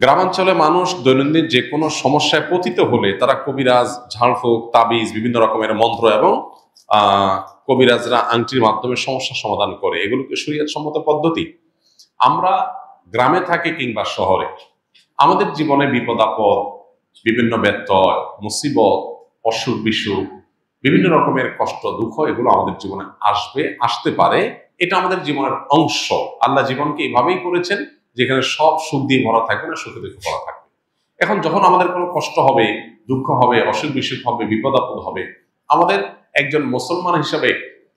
গ্রামাঞ্চলে মানুষ দৈনন্দিন যে কোনো সমস্যায় পতিত হলে তারা কবিরাজ, ঝাড়ফুঁক, তাবিজ, বিভিন্ন রকমের মন্ত্র এবং আহ কবিরাজরা আংটির মাধ্যমে সমস্যা সমাধান করে। এগুলোকে শরীয়ত সম্মত পদ্ধতি। আমরা গ্রামে থাকি কিংবা শহরে, আমাদের জীবনে বিপদ আপদ, বিভিন্ন ব্যত্যয়, মুসিবত, অসুখ বিসুখ, বিভিন্ন রকমের কষ্ট দুঃখ এগুলো আমাদের জীবনে আসতে পারে। এটা আমাদের জীবনের অংশ। আল্লাহ জীবনকে এইভাবেই করেছেন যেখানে সব সুখ দিয়ে ভরা থাকবে না, সুখে দুঃখে ভরা থাকবে। এখন যখন আমাদের কোনো কষ্ট হবে, দুঃখ হবে, অসুখ বিসুখ হবে, বিপদ আপদ হবে, আমাদের একজন মুসলমান হিসেবে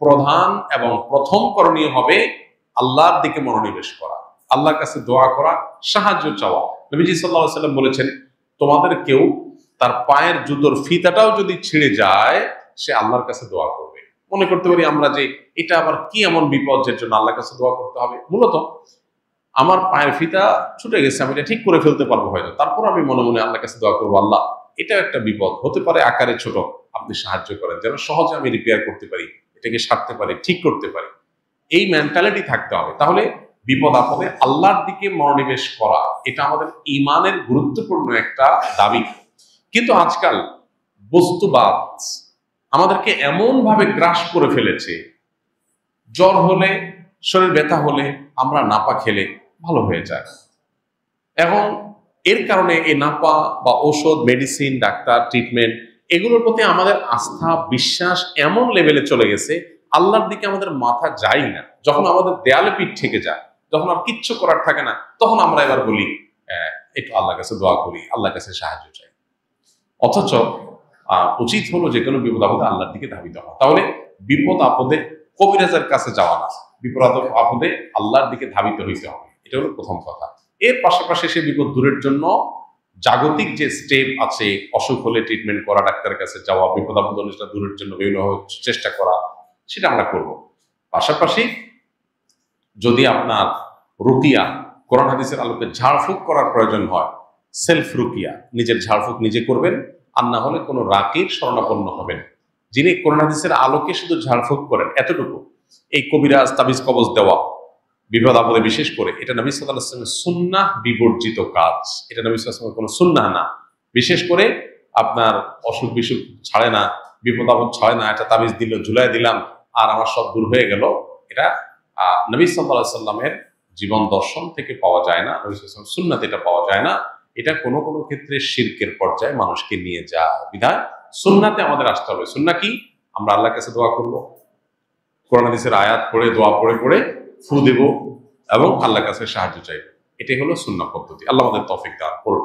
প্রধান এবং প্রথম করণীয় হবে আল্লাহর দিকে মনোনিবেশ করা, আল্লাহর কাছে দোয়া করা, সাহায্য চাওয়া। নবীজি সাল্লাল্লাহু আলাইহি ওয়াসাল্লাম বলেছেন, তোমাদের কেউ তার পায়ের জুতোর ফিতাটাও যদি ছিঁড়ে যায়, সে আল্লাহর কাছে দোয়া করবে। মনে করতে পারি আমরা যে এটা আবার কি এমন বিপদ যের জন্য আল্লাহর কাছে দোয়া করতে হবে। মূলত আমার পায়ের ফিতা ছুটে গেছে, আমি এটা ঠিক করে ফেলতে পারবো হয়তো, তারপর আমি মনে মনে আল্লাহর কাছে দোয়া করবো, আল্লাহ এটা একটা বিপদ হতে পারে আকারে ছোট, আপনি সাহায্য করেন যেন সহজে আমি রিপেয়ার করতে পারি, এটাকে সারতে পারি, ঠিক করতে পারি। এই মেন্টালিটি থাকতে হবে। তাহলে বিপদ আপদে আল্লাহর দিকে মনোনিবেশ করা এটা আমাদের ইমানের গুরুত্বপূর্ণ একটা দাবি। কিন্তু আজকাল বস্তুবাদ আমাদেরকে এমন ভাবে গ্রাস করে ফেলেছে, জ্বর হলে, শরীর ব্যথা হলে আমরা নাপা খেলে ভালো হয়ে যায়। এবং এর কারণে এই নাপা বা ঔষধ, মেডিসিন, ডাক্তার, ট্রিটমেন্ট এগুলোর প্রতি আমাদের আস্থা, বিশ্বাস এমন লেভেলে চলে গেছে, আল্লাহর দিকে আমাদের মাথা যায় না। যখন আমাদের দেয়ালে পিঠ থেকে যায়, যখন আর কিচ্ছু করার থাকে না, তখন আমরা এবার বলি একটু আল্লাহর কাছে দোয়া করি, আল্লাহর কাছে সাহায্য চাই। অথচ উচিত হলো যে কোনো বিপদ আপদে আল্লাহর দিকে ধাবিত হওয়া। তাহলে বিপদ আপদে কবিরাজের কাছে যাওয়া না, বিপদ আপদে আল্লাহর দিকে ধাবিত হইতে হবে। এটা হলো প্রথম কথা। এর পাশাপাশি সে বিপদ দূরের জন্য জাগতিক যে স্টেপ আছে, অসুখ হলে ট্রিটমেন্ট করা, ডাক্তারের কাছে যাওয়া, বিপদ আপদ দূরের জন্য বিভিন্ন চেষ্টা করা, সেটা আমরা করব। পাশাপাশি যদি আপনার রুকিয়া, কোরআন হাদিসের আলোকে ঝাড়ফুঁক করার প্রয়োজন হয়, সেলফ রুকিয়া, নিজের ঝাড়ফুঁক নিজে করবেন। আর না হলে কোনো রাকির শরণাপন্ন হবেন, যিনি কোরআন হাদিসের আলোকে শুধু ঝাড়ফুঁক করেন, এতটুকু। এই কবিরাজ, তাবিজ, কবজ দেওয়া বিপদ আপদে বিশেষ করে এটা নবী সাল্লাল্লাহু আলাইহি ওয়াসাল্লামের সুন্নাহ বিবর্জিত কাজ। এটা নবী সাল্লাল্লাহু আলাইহি ওয়াসাল্লামের কোনো সুন্নাহ না। বিশেষ করে আপনার অসুখ বিসুখ ছাড়ে না, বিপদ আপদ ছাড়ে না, এটা তাবিজ দিল, ঝুলাই দিলাম আর আমার সব দূর হয়ে গেল, এটা নবী সাল্লাল্লাহু আলাইহি ওয়াসাল্লামের জীবন দর্শন থেকে পাওয়া যায় না, নবী সাল্লাল্লাহু আলাইহি ওয়াসাল্লামের সুন্নাতে এটা পাওয়া যায় না। এটা কোনো কোনো ক্ষেত্রে শিরকের পর্যায়ে মানুষকে নিয়ে যায়। বিধায় সুন্নাতে আমাদের আসতে হবে। সুন্নাহ কি? আমরা আল্লাহর কাছে দোয়া করব, কোরআন হাদিসের আয়াত পড়ে, দোয়া পড়ে পড়ে ফু দেব এবং আল্লাহর কাছে সাহায্য চাইব। এটাই হলো সুন্নাহ পদ্ধতি। আল্লাহ আমাদের তৌফিক দান করুন।